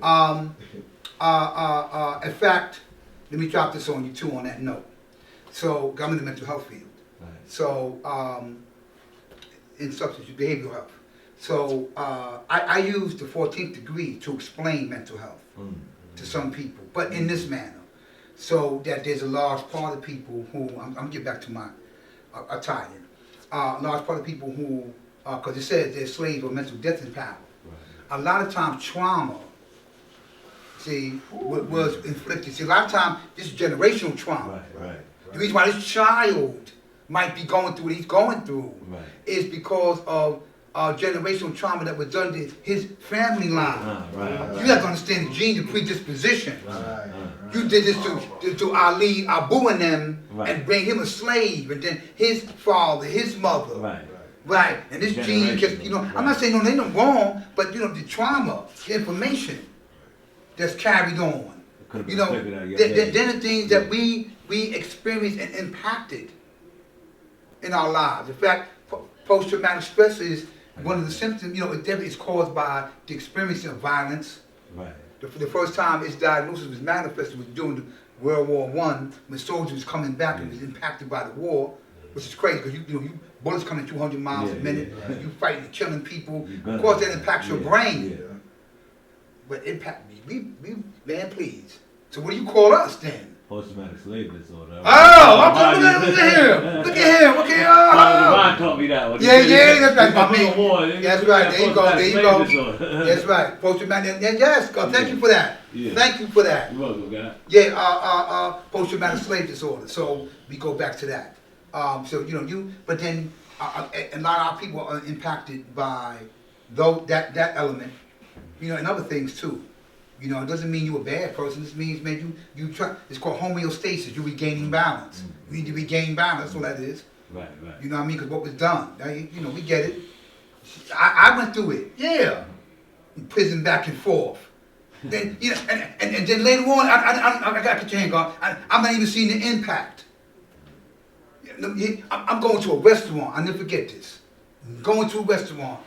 In fact, let me drop this on you too on that note. So, I'm in the mental health field. Right. So, in substance use behavioral health. So, I use the 14th degree to explain mental health to some people, but in this manner. So that there's a large part of people who, I'm gonna get back to my Italian, a large part of people who, because it says they're slaves of mental death and power. Right. A lot of times trauma, see, was inflicted. See, a lot of times this is generational trauma. Right. The reason why this child might be going through what he's going through is because of generational trauma that was done to his family line. You have to understand the gene, the predisposition. You did this to Ali, Abu and them, and bring him a slave, and then his father, his mother. Right. And this gene just, I'm not saying no, ain't no wrong, but the trauma, the information that's carried on. Then the things that we experienced and impacted in our lives. In fact, post-traumatic stress is one of the symptoms, it's caused by the experience of violence. Right. The first time its diagnosis was manifested was during World War I, when soldiers was coming back and was impacted by the war, which is crazy because you bullets coming 200 miles a minute, you fighting and killing people. Of course, that impacts your brain. But impact man, please. So what do you call us then? Post-traumatic slave disorder. Oh, look at him. Look at him. Okay. Divine taught me that one. That's right. That's right. There you go. That's right. Post-traumatic. Yes. Thank you for that. Yeah. Thank you for that. You're welcome, guy. Yeah. Post-traumatic slave disorder. So we go back to that. But then a lot of our people are impacted by that element. And other things too. It doesn't mean you're a bad person. This means, man, you try. It's called homeostasis. You're regaining balance. You need to regain balance. That's all that is. Right. You know what I mean? Because what was done, we get it. I went through it. Yeah. In prison back and forth. Then and then later on, I got to get your hand gone. I'm not even seeing the impact. I'm going to a restaurant. I never forget this. I'm going to a restaurant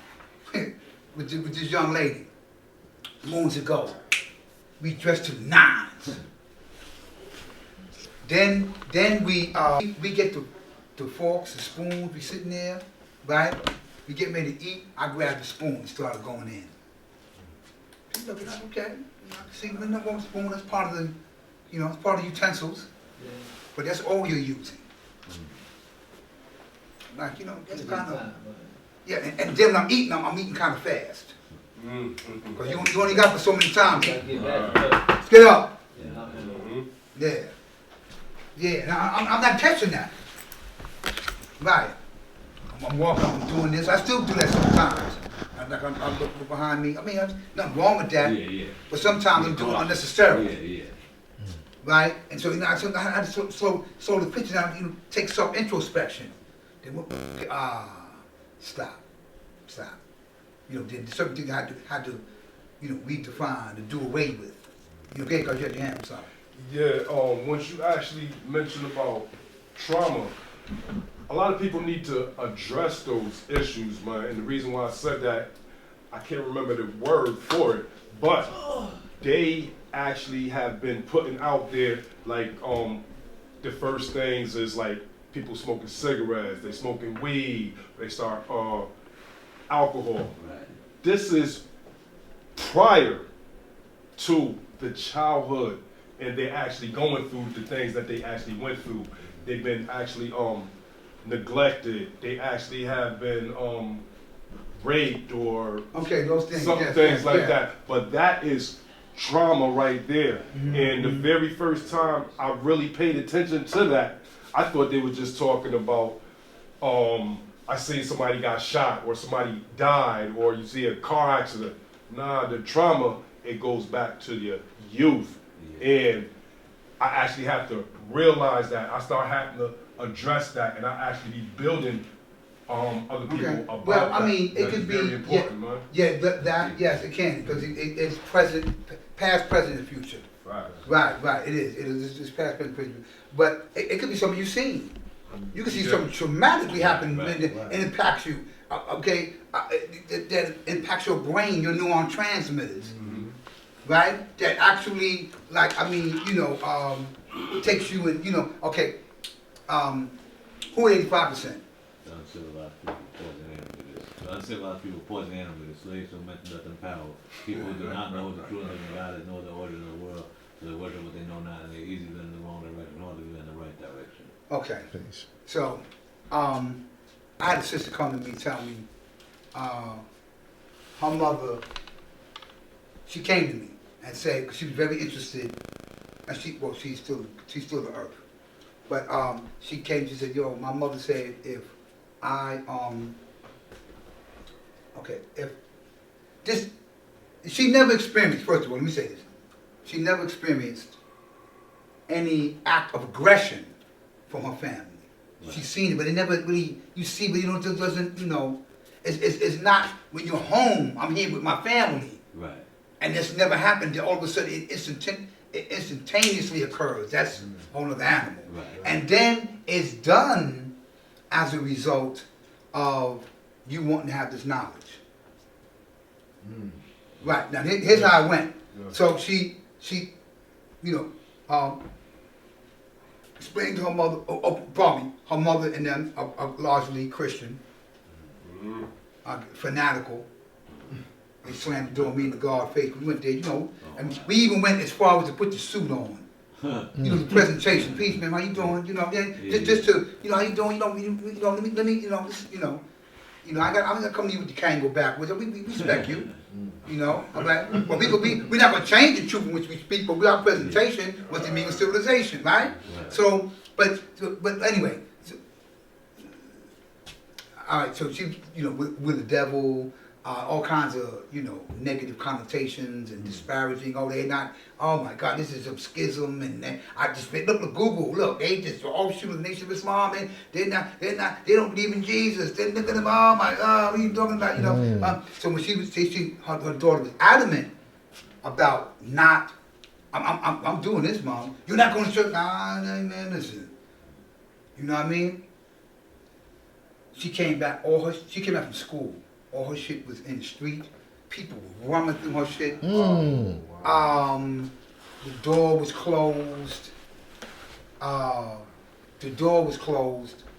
with this young lady. Moons ago. We dressed to the nines. Then we get the forks, the spoons, we sitting there, right? We get ready to eat, I grabbed the spoon and started going in. She's looking like, okay, see, nothing wrong with the spoon, that's part of the, it's part of the utensils. Yeah. But that's all you're using. Like, that's kind of, yeah, and then when I'm eating kind of fast. Because you only got for so many times. Let's get up. Yeah. Now, I'm not catching that. Right. I'm walking, I'm doing this. I still do that sometimes. I look behind me. I mean, nothing wrong with that. Yeah. But sometimes I'm doing it unnecessarily. Yeah. Right? And so, I had to slow the picture down, take self-introspection. Then, stop. There's certain things I had to redefine, to do away with. Okay, because you had your hand, I'm sorry. Yeah, once you actually mentioned about trauma, a lot of people need to address those issues, man. And the reason why I said that, I can't remember the word for it, but they actually have been putting out there, like, the first things is like people smoking cigarettes, they smoking weed, they start alcohol. This is prior to the childhood, and they're actually going through the things that they actually went through. They've been actually neglected. They actually have been raped or those things, some things like that. But that is trauma right there. And the very first time I really paid attention to that, I thought they were just talking about I see somebody got shot or somebody died or you see a car accident. Nah, the trauma, it goes back to your youth. And I actually have to realize that. I start having to address that, and I actually be building other people about well, I mean, that. it could be important, man. Yes, it can, because it's present, past, present, and future. Right. It is. It's past, present, future. But it could be something you've seen. You can see something traumatically happen and it impacts you. That impacts your brain, your neuron transmitters. right? That actually, like, I mean, you know, takes you in, you know, okay, who 85%? Uncivilized people poison animals. Uncivilized people poison animals. Slaves who mention nothing power. People who do not know the true living God and know the order of the world. So they worship what they know not, and they easily go in the wrong direction, nor they go in the right direction. Okay. Peace. So, I had a sister come to me, tell me, her mother, she came to me and said, because she was very interested, and she's still the earth. But she came, she said, yo, my mother said if this, she never experienced, first of all, let me say this, she never experienced any act of aggression from her family. Right. She's seen it, but it never really, you see, but you know, it doesn't, you know, it's not, when you're home, I'm here with my family. Right. And this never happened, then all of a sudden it instantaneously occurs. That's a whole other animal. Right. And then it's done as a result of you wanting to have this knowledge. Right, now here's how it went. Yeah. So she, you know, explained to her mother, probably her mother and them are largely Christian, fanatical. They slammed the door, me and the guard face. We went there, you know, and we even went as far as to put the suit on. You know, the presentation, peace, man, how you doing? You know, just to, you know, how you doing? You know, let me, you know, just, you know, I'm gonna come to you with the Kango backwards. We respect you. You know, I'm like, well, we're not gonna change the truth in which we speak, but our presentation was the meaning of civilization, right? So, but anyway, all right. So she, you know, with the devil, all kinds of, you know, negative connotations and disparaging. Oh, they're not. Oh my God, this is some schism, and I just look at Google. Look, they just offshoot of the Nation of Islam, and they don't believe in Jesus. They look at them. Oh my God, what are you talking about? You know. So when her daughter was adamant about not. I'm doing this, Mom. You're not going to church. Nah, man, listen. You know what I mean? She came back. She came back from school. All her shit was in the street. People were running through her shit. The door was closed.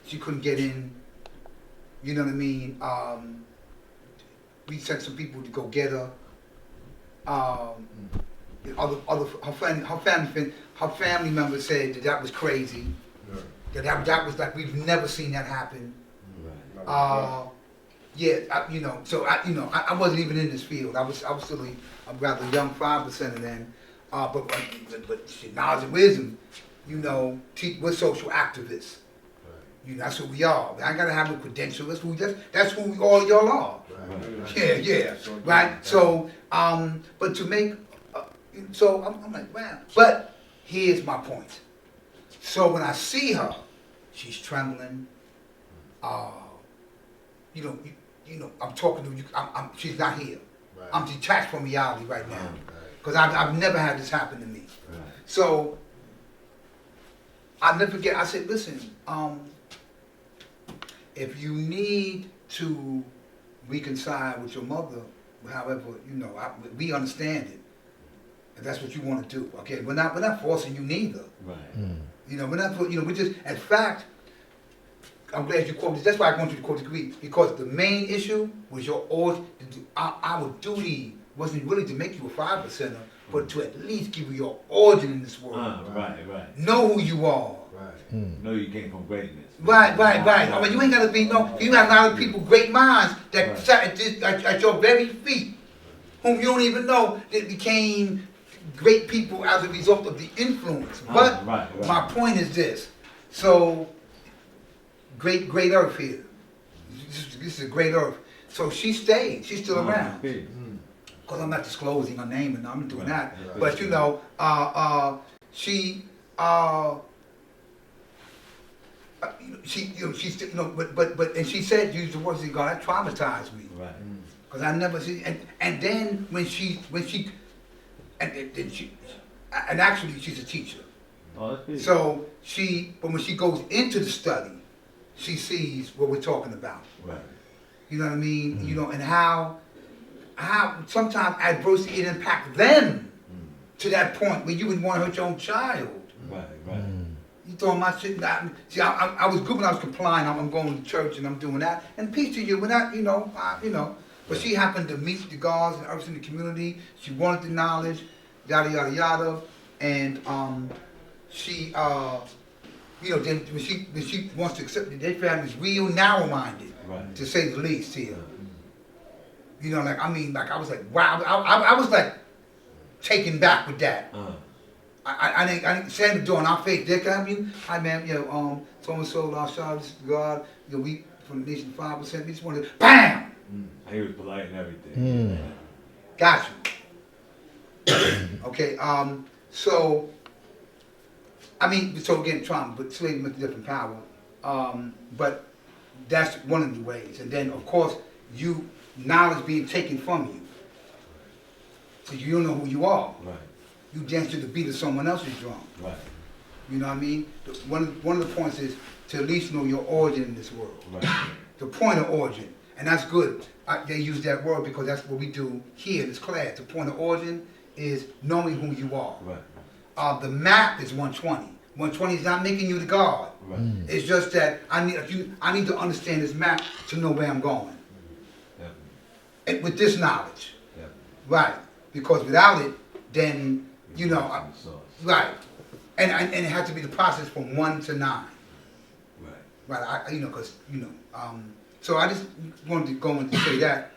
She couldn't get in. You know what I mean? We sent some people to go get her. Her family members said that was crazy. Yeah. That was like, we've never seen that happen. Yeah, you know, so I wasn't even in this field. I was still a rather young 5% then. But shit, knowledge and wisdom, you know, we're social activists. You know, that's who we are. I gotta have a credential. That's who all y'all are. Right. Yeah, right. So, but to make, so I'm like, wow. But here's my point. So when I see her, she's trembling. You know, I'm talking to you. She's not here. Right. I'm detached from reality right now because I've never had this happen to me. Right. So I'll never forget. I said, listen, if you need to reconcile with your mother, however, you know, we understand it. If that's what you want to do, okay? We're not forcing you neither. Right. You know, we're not. You know, we just. In fact, I'm glad you quoted this. That's why I want you to quote the Greek, because the main issue was our duty wasn't really to make you a 5%er, but to at least give you your origin in this world. Right. Know who you are. Right. Know you came from greatness. Right. I mean, you ain't gotta be you got a lot of people, great minds that sat at your very feet, whom you don't even know that became great people as a result of the influence. But my point is this. So great earth here. This is a great earth. So she stayed. She's still around. Because I'm not disclosing her name and I'm doing that. But you know, she's you know, but and she said, use the words of God, that traumatized me. Right. Because I never see, and then when she actually she's a teacher. Oh, that's so but when she goes into the study, she sees what we're talking about. Right. You know what I mean? You know, and how sometimes adversity it impacts them. to that point where you would want to hurt your own child. Right, right. You throwing my shit down. See, I was good when I was complying. I'm going to church and I'm doing that. And peace to you. We're not, you know. But she happened to meet the guards and others in the community. She wanted the knowledge, yada yada yada. And she, then when she wants to accept it, their family's real narrow-minded, Right. to say the least here. You know, like I was like, wow. I was like taken back with that. I didn't stand the door in our face. There, can I have you? Hi, ma'am. So and so, our shout to God. We from the nation 5%. We just wanted, bam. He was polite and everything. Got you. Okay. So again, trauma, but slavery with a different power. But that's one of the ways. And then, of course, knowledge being taken from you. So you don't know who you are. Right. You dance to the beat of someone else's drum. Right. You know what I mean? One of the points is to at least know your origin in this world. Right. The point of origin. And that's good. They use that word because that's what we do here in this class. The point of origin is knowing who you are. Right. The map is 120. 120 is not making you the God. Right. It's just that I need to understand this map to know where I'm going. And with this knowledge. Right. Because without it, then, right. And it has to be the process from 1 to 9. Right. Right. So I just wanted to go in to say that.